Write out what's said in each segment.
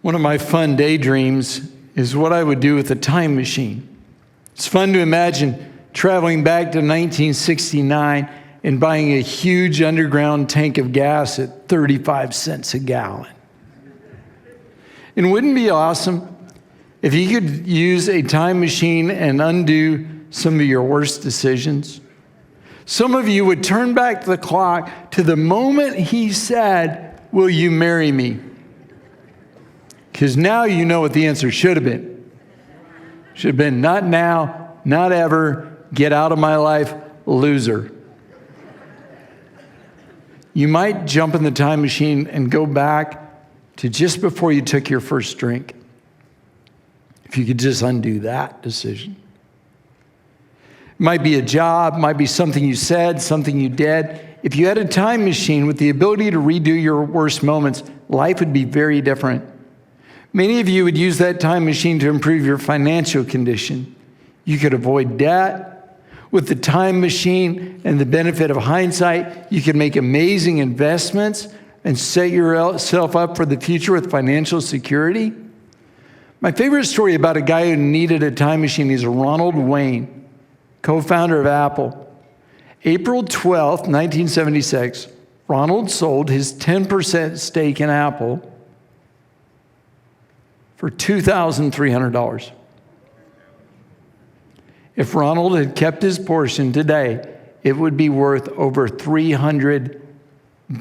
One of my fun daydreams is what I would do with a time machine. It's fun to imagine traveling back to 1969 and buying a huge underground tank of gas at 35 cents a gallon. And wouldn't it be awesome if you could use a time machine and undo some of your worst decisions? Some of you would turn back the clock to the moment he said, "Will you marry me?" Because now you know what the answer should have been. Should have been, "Not now, not ever, get out of my life, loser." You might jump in the time machine and go back to just before you took your first drink. If you could just undo that decision. It might be a job, might be something you said, something you did. If you had a time machine with the ability to redo your worst moments, life would be very different. Many of you would use that time machine to improve your financial condition. You could avoid debt. With the time machine and the benefit of hindsight, you could make amazing investments and set yourself up for the future with financial security. My favorite story about a guy who needed a time machine is Ronald Wayne, co-founder of Apple. April 12th, 1976, Ronald sold his 10% stake in Apple for $2,300. If Ronald had kept his portion today, it would be worth over $300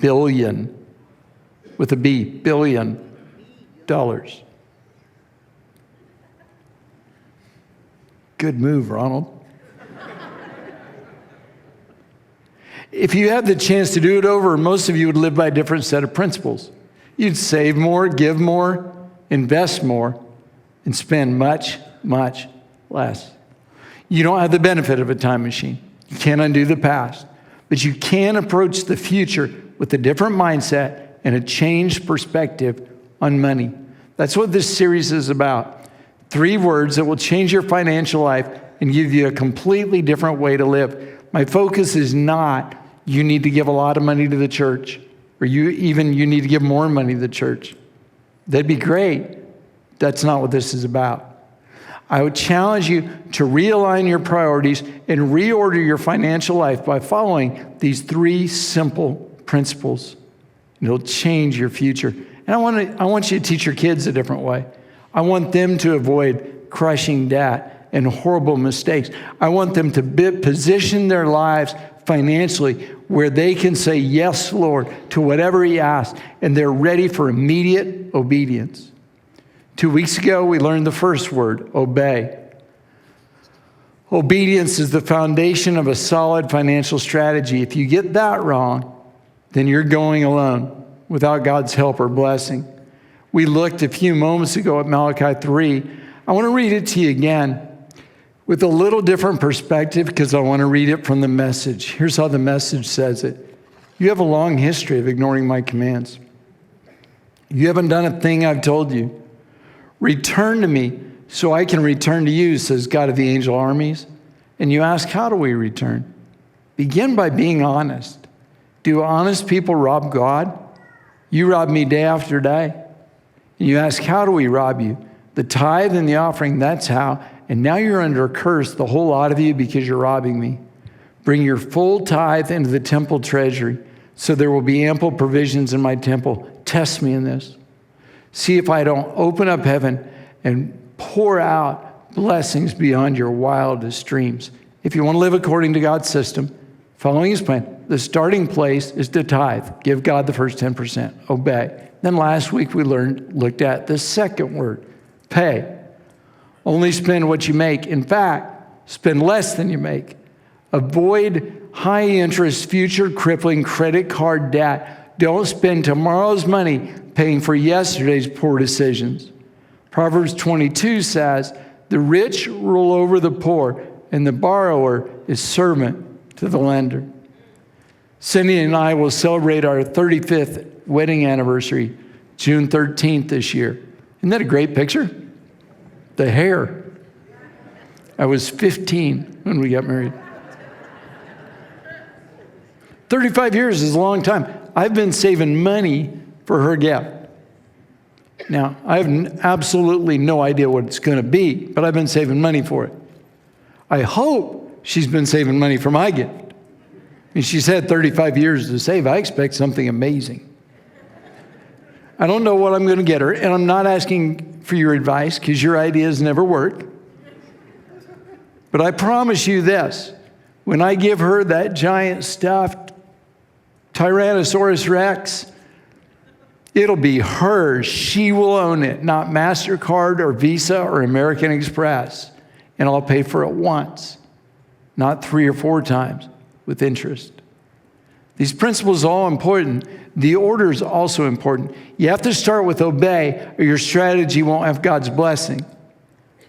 billion, with a B, billion dollars. Good move, Ronald. If you had the chance to do it over, most of you would live by a different set of principles. You'd save more, give more, invest more, and spend much, much less. You don't have the benefit of a time machine. You can't undo the past, but you can approach the future with a different mindset and a changed perspective on money. That's what this series is about. 3 words that will change your financial life and give you a completely different way to live. My focus is not you need to give a lot of money to the church, or you need to give more money to the church. That'd be great. That's not what this is about. I would challenge you to realign your priorities and reorder your financial life by following these 3 simple principles. It'll change your future. And I want you to teach your kids a different way. I want them to avoid crushing debt and horrible mistakes. I want them to position their lives financially where they can say, "Yes, Lord," to whatever He asks, and they're ready for immediate obedience. 2 weeks ago, we learned the first word, obey. Obedience is the foundation of a solid financial strategy. If you get that wrong, then you're going alone without God's help or blessing. We looked a few moments ago at Malachi 3. I want to read it to you again with a little different perspective because I want to read it from the Message. Here's how the Message says it. "You have a long history of ignoring my commands. You haven't done a thing I've told you. Return to me so I can return to you," says God of the angel armies. And you ask, how do we return? Begin by being honest. Do honest people rob God? You rob me day after day. And you ask, how do we rob you? The tithe and the offering, that's how. And now you're under a curse, the whole lot of you, because you're robbing me. Bring your full tithe into the temple treasury, so there will be ample provisions in my temple. Test me in this. See if I don't open up heaven and pour out blessings beyond your wildest dreams. If you want to live according to God's system, following His plan, the starting place is to tithe. Give God the first 10%. Obey. Then last week we looked at the second word, pay. Only spend what you make. In fact, spend less than you make. Avoid high interest, future crippling credit card debt. Don't spend tomorrow's money paying for yesterday's poor decisions. Proverbs 22 says, "The rich rule over the poor, and the borrower is servant to the lender." Cindy and I will celebrate our 35th wedding anniversary, June 13th this year. Isn't that a great picture? The hair. I was 15 when we got married. 35 years is a long time. I've been saving money for her gift. Now, I have absolutely no idea what it's going to be, but I've been saving money for it. I hope she's been saving money for my gift. I mean, she's had 35 years to save. I expect something amazing. I don't know what I'm going to get her, and I'm not asking for your advice because your ideas never work. But I promise you this, when I give her that giant stuffed Tyrannosaurus Rex, it'll be hers. She will own it, not MasterCard or Visa or American Express. And I'll pay for it once, not 3 or 4 times with interest. These principles are all important. The order is also important. You have to start with obey, or your strategy won't have God's blessing.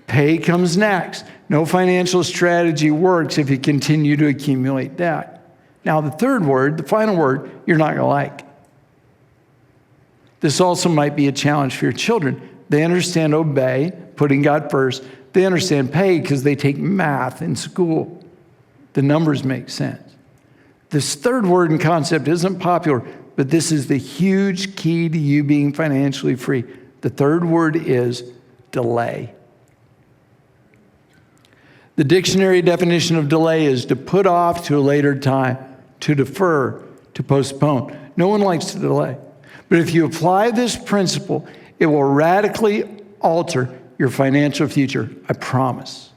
Pay comes next. No financial strategy works if you continue to accumulate debt. Now, the third word, the final word, you're not going to like. This also might be a challenge for your children. They understand obey, putting God first. They understand pay because they take math in school. The numbers make sense. This third word and concept isn't popular, but this is the huge key to you being financially free. The third word is delay. The dictionary definition of delay is to put off to a later time, to defer, to postpone. No one likes to delay. But if you apply this principle, it will radically alter your financial future. I promise.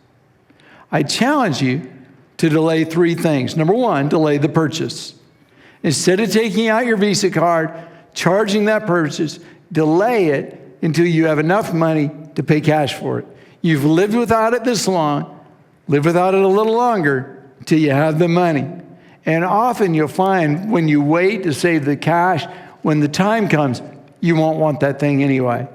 I challenge you to delay 3 things. Number 1, delay the purchase. Instead of taking out your Visa card, charging that purchase, delay it until you have enough money to pay cash for it. You've lived without it this long. Live without it a little longer till you have the money. And often you'll find when you wait to save the cash, when the time comes, you won't want that thing anyway.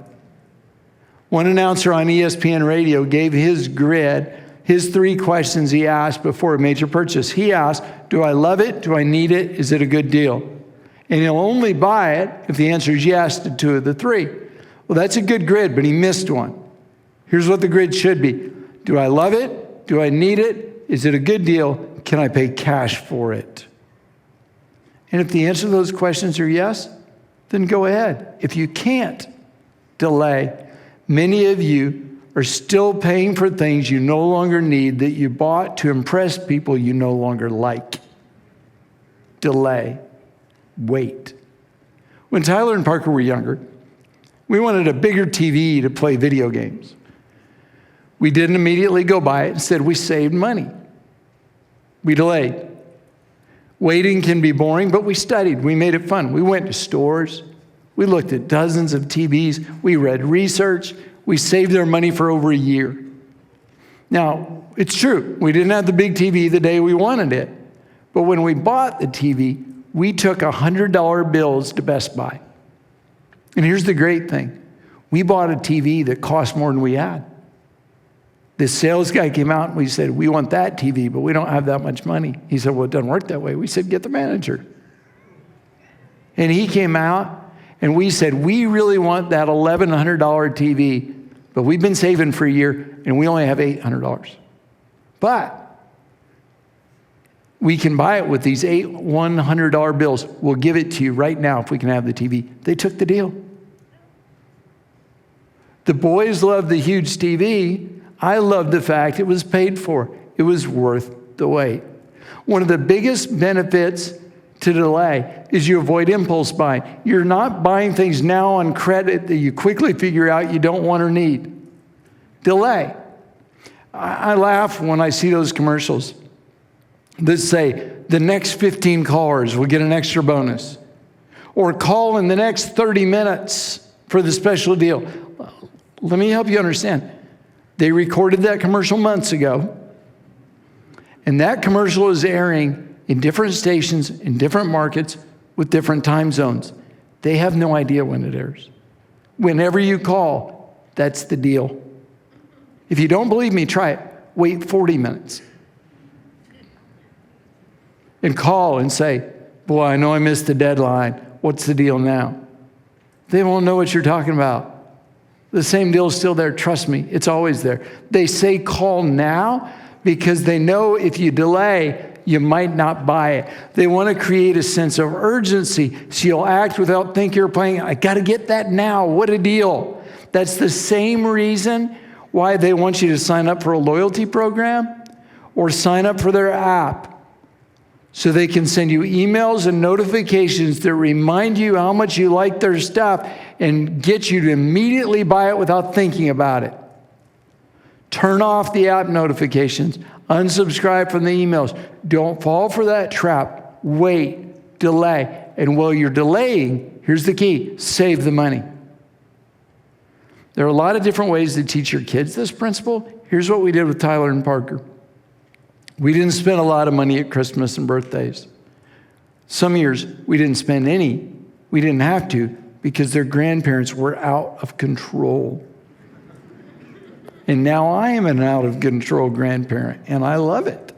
One announcer on ESPN radio gave his grid, his 3 questions he asked before a major purchase. He asked, do I love it? Do I need it? Is it a good deal? And he'll only buy it if the answer is yes to 2 of the 3. Well, that's a good grid, but he missed one. Here's what the grid should be. Do I love it? Do I need it? Is it a good deal? Can I pay cash for it? And if the answer to those questions are yes, then go ahead. If you can't delay, many of you are still paying for things you no longer need that you bought to impress people you no longer like. Delay. Wait. When Tyler and Parker were younger, we wanted a bigger TV to play video games. We didn't immediately go buy it. Instead, we saved money. We delayed. Waiting can be boring, but we studied. We made it fun. We went to stores. We looked at dozens of TVs. We read research. We saved our money for over a year. Now, it's true. We didn't have the big TV the day we wanted it. But when we bought the TV, we took $100 bills to Best Buy. And here's the great thing. We bought a TV that cost more than we had. The sales guy came out and we said, we want that TV, but we don't have that much money. He said, well, it doesn't work that way. We said, get the manager. And he came out and we said, we really want that $1,100 TV, but we've been saving for a year and we only have $800. But we can buy it with these 8 $100 bills. We'll give it to you right now if we can have the TV. They took the deal. The boys loved the huge TV. I loved the fact it was paid for. It was worth the wait. One of the biggest benefits to delay is you avoid impulse buying. You're not buying things now on credit that you quickly figure out you don't want or need. Delay. I laugh when I see those commercials that say the next 15 callers will get an extra bonus, or call in the next 30 minutes for the special deal. Let me help you understand. They recorded that commercial months ago, and that commercial is airing in different stations, in different markets, with different time zones. They have no idea when it airs. Whenever you call, that's the deal. If you don't believe me, try it. Wait 40 minutes. And call and say, boy, I know I missed the deadline. What's the deal now? They won't know what you're talking about. The same deal is still there. Trust me, it's always there. They say call now because they know if you delay, you might not buy it. They want to create a sense of urgency, so you'll act without thinking or planning. I got to get that now. What a deal. That's the same reason why they want you to sign up for a loyalty program or sign up for their app, so they can send you emails and notifications that remind you how much you like their stuff and get you to immediately buy it without thinking about it. Turn off the app notifications. Unsubscribe from the emails. Don't fall for that trap. Wait, delay. And while you're delaying, here's the key: save the money. There are a lot of different ways to teach your kids this principle. Here's what we did with Tyler and Parker. We didn't spend a lot of money at Christmas and birthdays. Some years, we didn't spend any. We didn't have to, because their grandparents were out of control. And now I am an out-of-control grandparent, and I love it.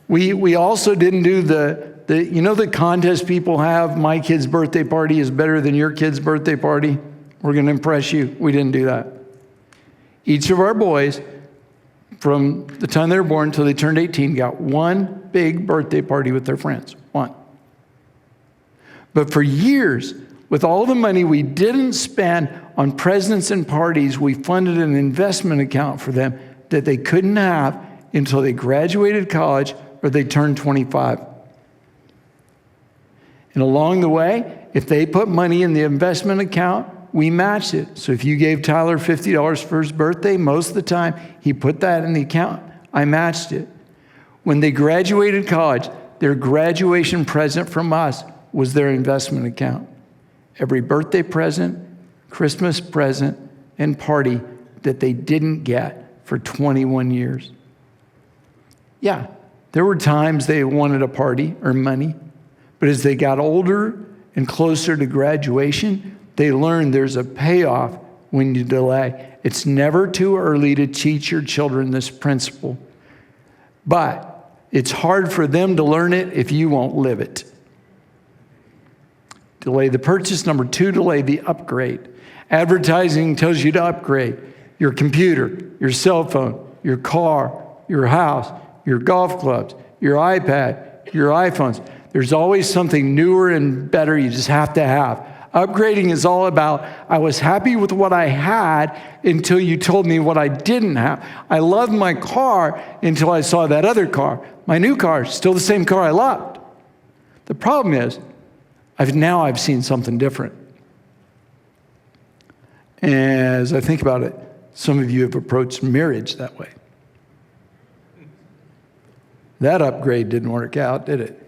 We also didn't do the contest people have, my kid's birthday party is better than your kid's birthday party. We're going to impress you. We didn't do that. Each of our boys, from the time they were born until they turned 18, got one big birthday party with their friends. One. But for years, with all the money we didn't spend on presents and parties, we funded an investment account for them that they couldn't have until they graduated college or they turned 25. And along the way, if they put money in the investment account, we matched it. So if you gave Tyler $50 for his birthday, most of the time he put that in the account. I matched it. When they graduated college, their graduation present from us was their investment account. Every birthday present, Christmas present, and party that they didn't get for 21 years. Yeah, there were times they wanted a party or money, but as they got older and closer to graduation, they learned there's a payoff when you delay. It's never too early to teach your children this principle, but it's hard for them to learn it if you won't live it. Delay the purchase. Number 2, delay the upgrade. Advertising tells you to upgrade your computer, your cell phone, your car, your house, your golf clubs, your iPad, your iPhones. There's always something newer and better you just have to have. Upgrading is all about, I was happy with what I had until you told me what I didn't have. I loved my car until I saw that other car. My new car is still the same car I loved. The problem is, I've seen something different. As I think about it, some of you have approached marriage that way. That upgrade didn't work out, did it?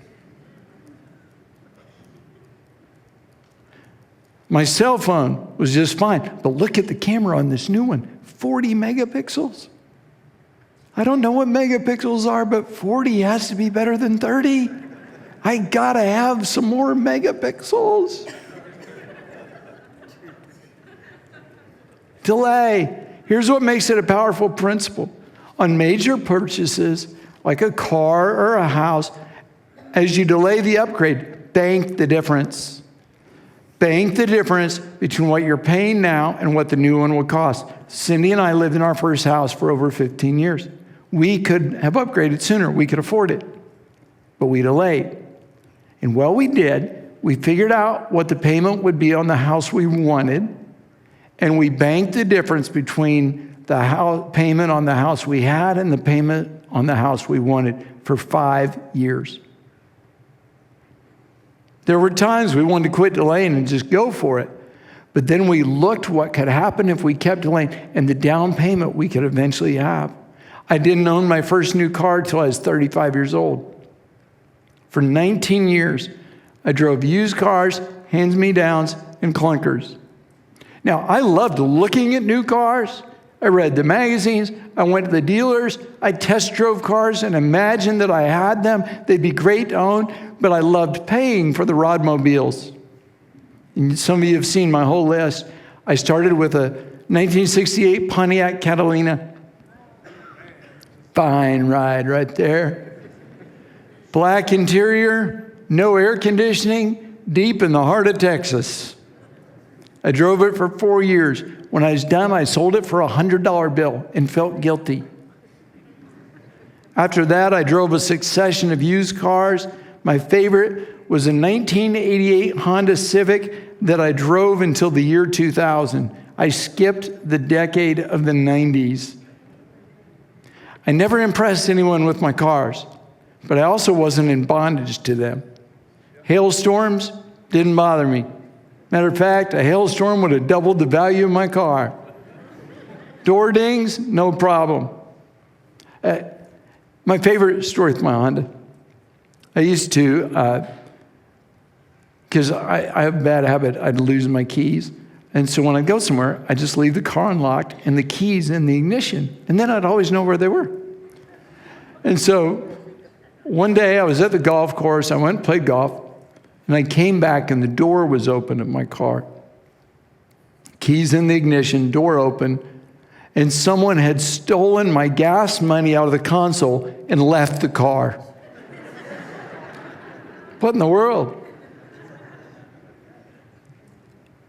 My cell phone was just fine, but look at the camera on this new one, 40 megapixels. I don't know what megapixels are, but 40 has to be better than 30. I gotta have some more megapixels. Delay. Here's what makes it a powerful principle. On major purchases, like a car or a house, as you delay the upgrade, bank the difference. Bank the difference between what you're paying now and what the new one will cost. Cindy and I lived in our first house for over 15 years. We could have upgraded sooner. We could afford it. But we delayed. And while we did, we figured out what the payment would be on the house we wanted, and we banked the difference between the payment on the house we had and the payment on the house we wanted for 5 years. There were times we wanted to quit delaying and just go for it. But then we looked what could happen if we kept delaying and the down payment we could eventually have. I didn't own my first new car until I was 35 years old. For 19 years, I drove used cars, hand-me-downs, and clunkers. Now, I loved looking at new cars. I read the magazines. I went to the dealers. I test drove cars and imagined that I had them. They'd be great to own, but I loved paying for the rodmobiles. And some of you have seen my whole list. I started with a 1968 Pontiac Catalina. Fine ride right there. Black interior, no air conditioning, deep in the heart of Texas. I drove it for 4 years. When I was done, I sold it for a $100 bill and felt guilty. After that, I drove a succession of used cars. My favorite was a 1988 Honda Civic that I drove until the year 2000. I skipped the decade of the 90s. I never impressed anyone with my cars, but I also wasn't in bondage to them. Hailstorms didn't bother me. Matter of fact, a hailstorm would have doubled the value of my car. Door dings, no problem. My favorite story with my Honda, I used to, because I have a bad habit, I'd lose my keys. And so when I go somewhere, I just leave the car unlocked and the keys in the ignition. And then I'd always know where they were. And so one day I was at the golf course, I went and played golf, and I came back and the door was open of my car. Keys in the ignition, door open, and someone had stolen my gas money out of the console and left the car. What in the world?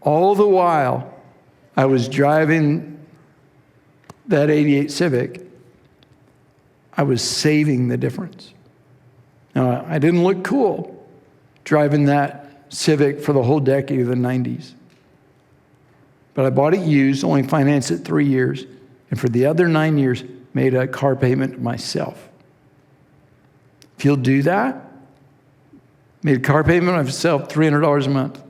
All the while, I was driving that 88 Civic, I was saving the difference. Now, I didn't look cool driving that Civic for the whole decade of the 90s. But I bought it used, only financed it 3 years, and for the other 9 years, made a car payment myself. If you'll do that, made a car payment myself, $300 a month.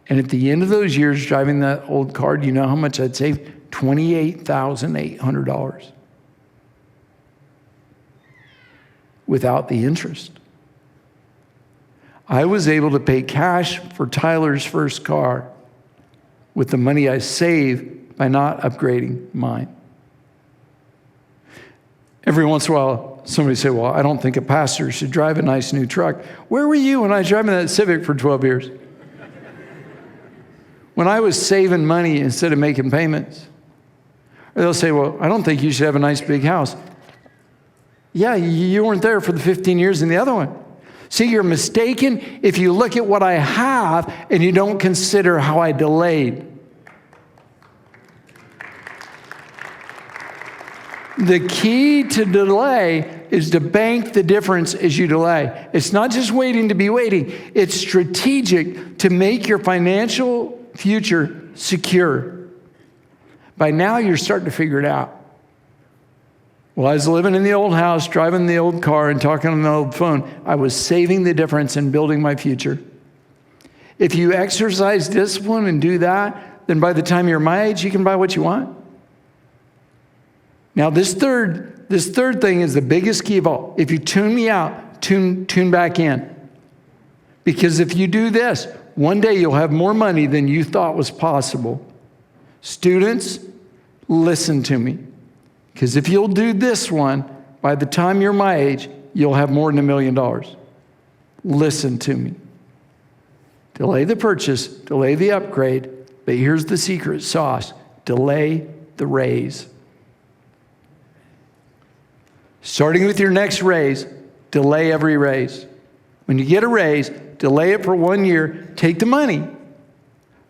And at the end of those years driving that old car, do you know how much I'd saved? $28,800 without the interest. I was able to pay cash for Tyler's first car with the money I saved by not upgrading mine. Every once in a while, somebody say, well, I don't think a pastor should drive a nice new truck. Where were you when I was driving that Civic for 12 years? When I was saving money instead of making payments. Or they'll say, well, I don't think you should have a nice big house. Yeah, you weren't there for the 15 years in the other one. See, you're mistaken if you look at what I have and you don't consider how I delayed. The key to delay is to bank the difference as you delay. It's not just waiting to be waiting. It's strategic to make your financial future secure. By now, you're starting to figure it out. Well, I was living in the old house, driving the old car, and talking on the old phone. I was saving the difference and building my future. If you exercise discipline and do that, then by the time you're my age, you can buy what you want. Now, this third thing is the biggest key of all. If you tune me out, tune back in. Because if you do this, one day you'll have more money than you thought was possible. Students, listen to me. Because if you'll do this one, by the time you're my age, you'll have more than $1 million. Listen to me. Delay the purchase, delay the upgrade, but here's the secret sauce. Delay the raise. Starting with your next raise, delay every raise. When you get a raise, delay it for 1 year, take the money.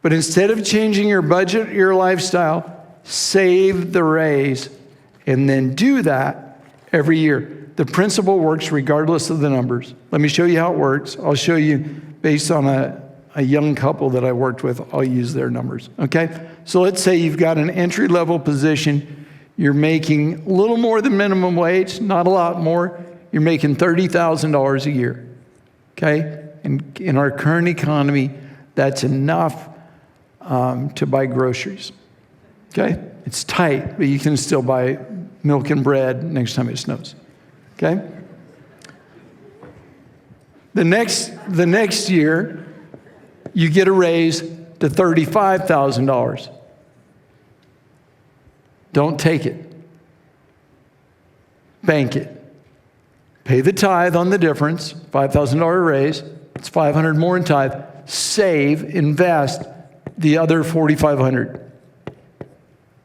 But instead of changing your budget, your lifestyle, save the raise. And then do that every year. The principle works regardless of the numbers. Let me show you how it works. I'll show you based on a young couple that I worked with. I'll use their numbers, okay? So let's say you've got an entry-level position. You're making a little more than minimum wage, not a lot more. You're making $30,000 a year, okay? And in our current economy, that's enough to buy groceries, okay? It's tight, but you can still buy milk and bread next time it snows, okay? The next year, you get a raise to $35,000. Don't take it. Bank it. Pay the tithe on the difference, $5,000 raise. It's $500 more in tithe. Save, invest the other $4,500.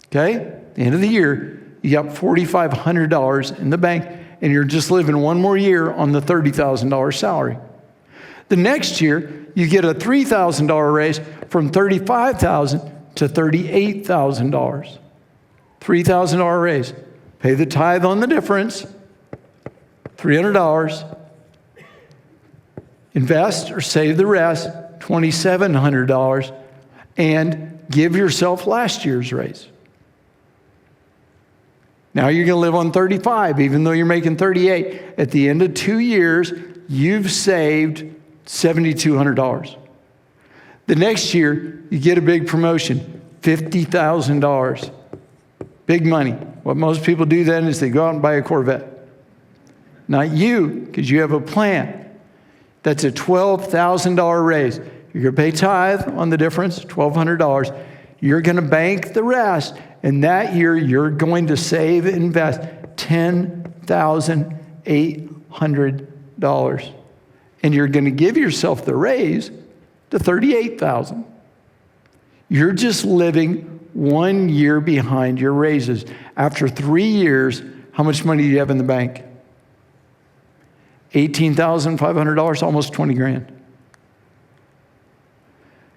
Okay? At the end of the year, you got $4,500 in the bank, and you're just living one more year on the $30,000 salary. The next year, you get a $3,000 raise from $35,000 to $38,000. $3,000 raise. Pay the tithe on the difference. $300. Invest or save the rest, $2,700, and give yourself last year's raise. Now you're going to live on 35, even though you're making 38. At the end of 2 years, you've saved $7,200. The next year, you get a big promotion, $50,000. Big money. What most people do then is they go out and buy a Corvette. Not you, because you have a plan. That's a $12,000 raise. You're going to pay tithe on the difference, $1,200. You're going to bank the rest, and that year you're going to save and invest $10,800. And you're going to give yourself the raise to $38,000. You're just living 1 year behind your raises. After 3 years, how much money do you have in the bank? $18,500, almost 20 grand.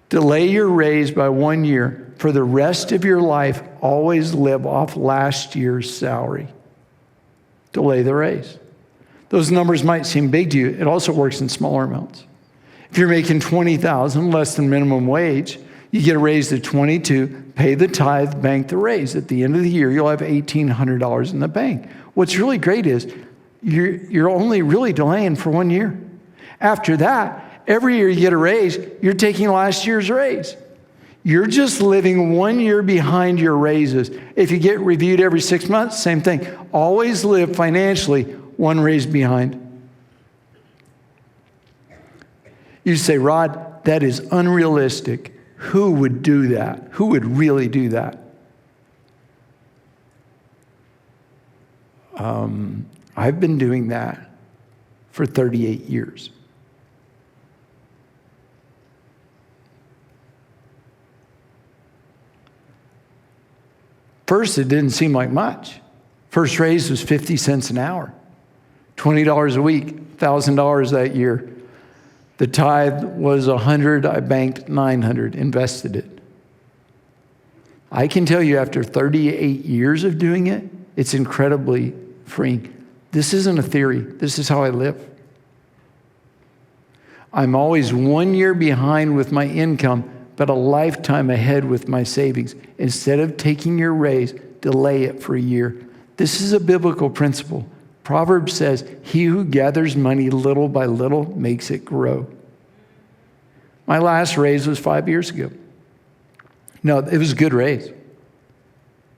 Delay your raise by 1 year. For the rest of your life, always live off last year's salary. Delay the raise. Those numbers might seem big to you. It also works in smaller amounts. If you're making $20,000, less than minimum wage, you get a raise to $22,000, pay the tithe, bank the raise. At the end of the year, you'll have $1,800 in the bank. What's really great is you're only really delaying for 1 year. After that, every year you get a raise, you're taking last year's raise. You're just living 1 year behind your raises. If you get reviewed every 6 months, same thing. Always live financially 1 raise behind. You say, Rod, that is unrealistic. Who would do that? Who would really do that? I've been doing that for 38 years. First, it didn't seem like much. First raise was 50 cents an hour, $20 a week, $1,000 that year. The tithe was $100. I banked $900, invested it. I can tell you after 38 years of doing it, it's incredibly freeing. This isn't a theory. This is how I live. I'm always 1 year behind with my income, but a lifetime ahead with my savings. Instead of taking your raise, delay it for a year. This is a biblical principle. Proverbs says, he who gathers money little by little makes it grow. My last raise was 5 years ago. No, it was a good raise.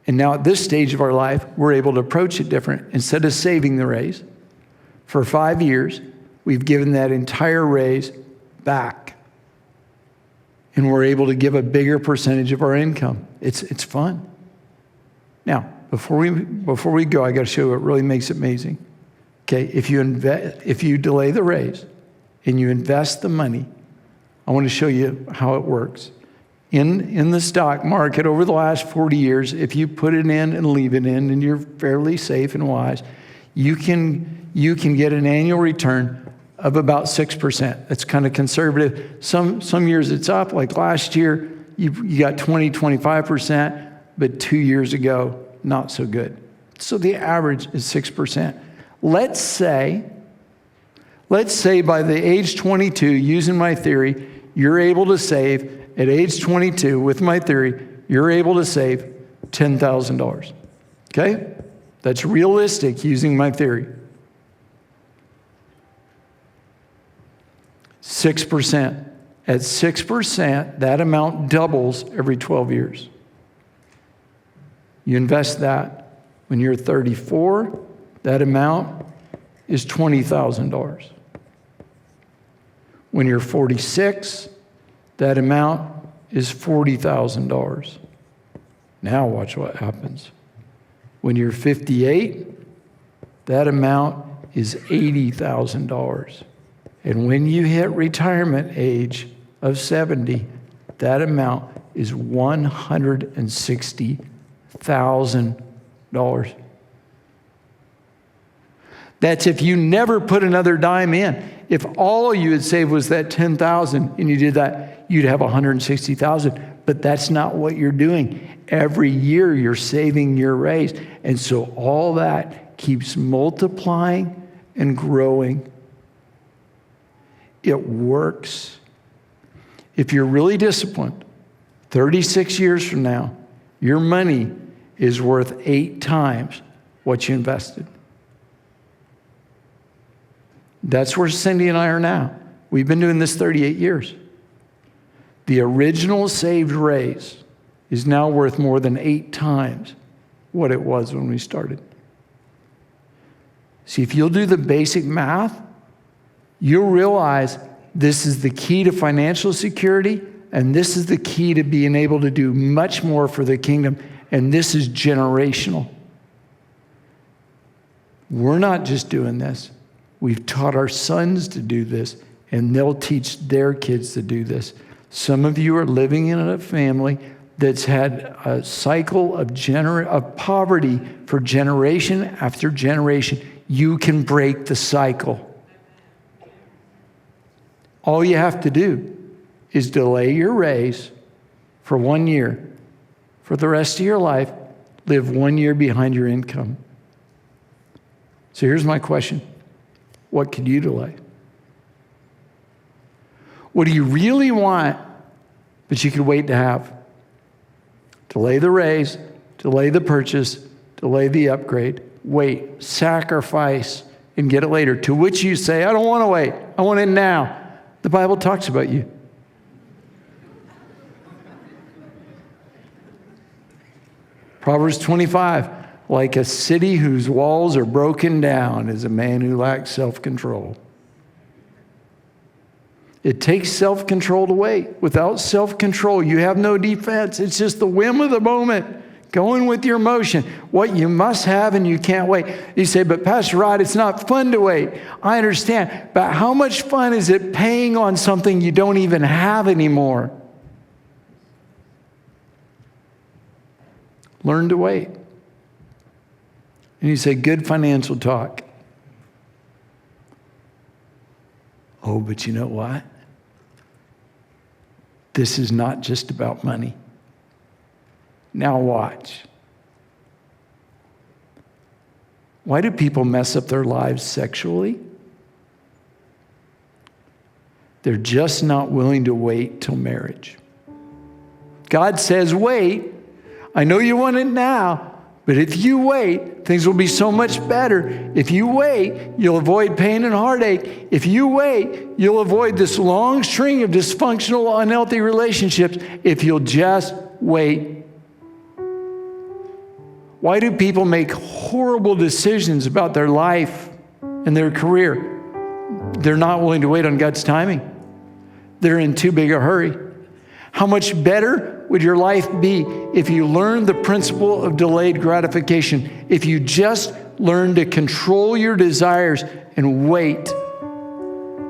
And now at this stage of our life, we're able to approach it different. Instead of saving the raise, for 5 years, we've given that entire raise back. And we're able to give a bigger percentage of our income. It's fun. Now, before we go, I got to show you what really makes it amazing. Okay, if you delay the raise and you invest the money, I want to show you how it works. In the stock market over the last 40 years, if you put it in and leave it in, and you're fairly safe and wise, you can get an annual return of about 6%. That's kind of conservative. Some years it's up, like last year, you got 20, 25%, but 2 years ago, not so good. So the average is 6%. Let's say by the age 22, using my theory, you're able to save, at age 22, with my theory, you're able to save $10,000. Okay? That's realistic using my theory. 6%. At 6%, that amount doubles every 12 years. You invest that. When you're 34, that amount is $20,000. When you're 46, that amount is $40,000. Now watch what happens. When you're 58, that amount is $80,000. And when you hit retirement age of 70, that amount is $160,000. That's if you never put another dime in. If all you had saved was that $10,000 and you did that, you'd have $160,000. But that's not what you're doing. Every year you're saving your raise. And so all that keeps multiplying and growing. It works. If you're really disciplined, 36 years from now, your money is worth 8 times what you invested. That's where Cindy and I are now. We've been doing this 38 years. The original saved raise is now worth more than 8 times what it was when we started. See, if you'll do the basic math, you'll realize this is the key to financial security, and this is the key to being able to do much more for the kingdom, and this is generational. We're not just doing this. We've taught our sons to do this, and they'll teach their kids to do this. Some of you are living in a family that's had a cycle of poverty for generation after generation. You can break the cycle. All you have to do is delay your raise for 1 year. For the rest of your life, live 1 year behind your income. So here's my question. What could you delay? What do you really want, but you could wait to have? Delay the raise, delay the purchase, delay the upgrade, wait, sacrifice, and get it later. To which you say, I don't want to wait. I want it now. The Bible talks about you. Proverbs 25, like a city whose walls are broken down is a man who lacks self-control. It takes self-control to wait. Without self-control, you have no defense. It's just the whim of the moment, going with your emotion. What you must have and you can't wait. You say, but Pastor Rod, it's not fun to wait. I understand. But how much fun is it paying on something you don't even have anymore? Learn to wait. And you say, good financial talk. Oh, but you know what? This is not just about money. Now watch. Why do people mess up their lives sexually? They're just not willing to wait till marriage. God says, wait. I know you want it now, but if you wait, things will be so much better. If you wait, you'll avoid pain and heartache. If you wait, you'll avoid this long string of dysfunctional, unhealthy relationships if you'll just wait. Why do people make horrible decisions about their life and their career? They're not willing to wait on God's timing. They're in too big a hurry. How much better would your life be if you learned the principle of delayed gratification? If you just learned to control your desires and wait.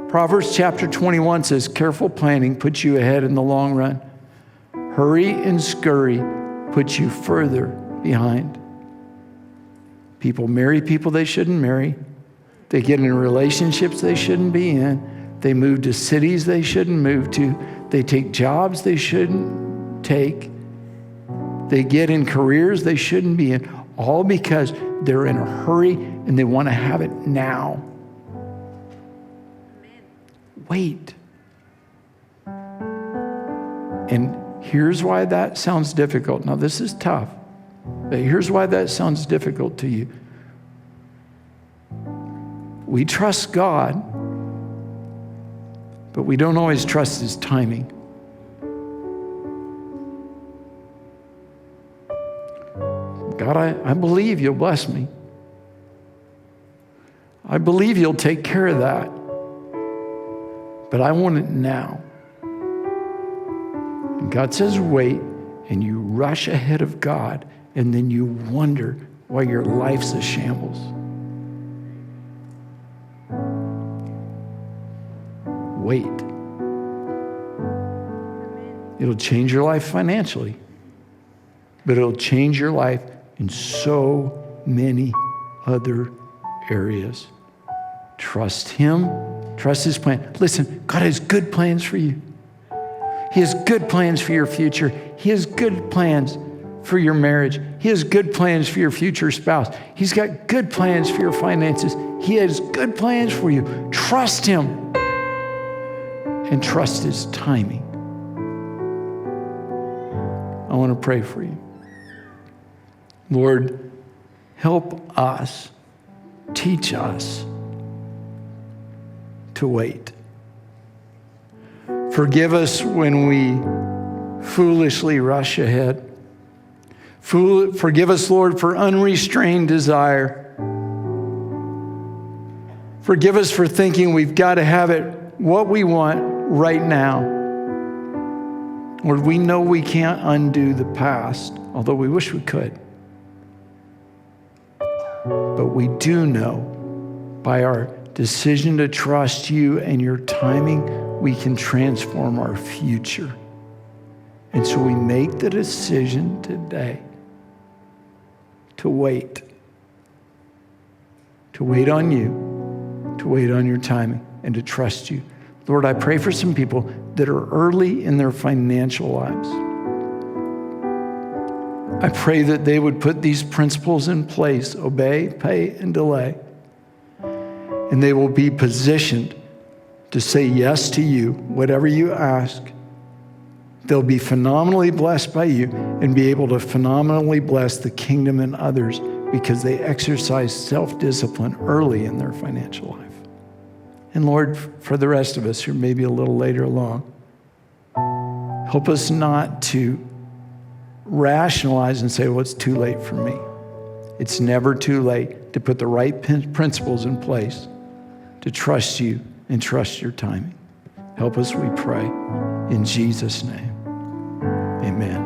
Proverbs chapter 21 says, careful planning puts you ahead in the long run. Hurry and scurry puts you further behind. People marry people they shouldn't marry. They get in relationships they shouldn't be in. They move to cities they shouldn't move to. They take jobs they shouldn't take. They get in careers they shouldn't be in, all because they're in a hurry and they want to have it now. Wait. And here's why that sounds difficult. Now, this is tough, but here's why that sounds difficult to you. We trust God, but we don't always trust His timing. God, I believe You'll bless me. I believe You'll take care of that. But I want it now. And God says, wait, and you rush ahead of God, and then you wonder why your life's a shambles. Wait. It'll change your life financially, but it'll change your life in so many other areas. Trust Him. Trust His plan. Listen, God has good plans for you. He has good plans for your future. He has good plans for your marriage. He has good plans for your future spouse. He's got good plans for your finances. He has good plans for you. Trust him and trust his timing. I want to pray for you. Lord, help us, teach us to wait. Forgive us when we foolishly rush ahead. Forgive us, Lord, for unrestrained desire. Forgive us for thinking we've got to have it what we want right now. Lord, we know we can't undo the past, although we wish we could. But we do know by our decision to trust you and your timing, we can transform our future. And so we make the decision today to wait on you, to wait on your timing, and to trust you. Lord, I pray for some people that are early in their financial lives. I pray that they would put these principles in place: obey, pay, and delay. And they will be positioned to say yes to you, whatever you ask. They'll be phenomenally blessed by you and be able to phenomenally bless the kingdom and others because they exercise self-discipline early in their financial life. And Lord, for the rest of us who may be a little later along, help us not to rationalize and say, well, it's too late for me. It's never too late to put the right principles in place to trust you and trust your timing. Help us, we pray, in Jesus' name. Amen.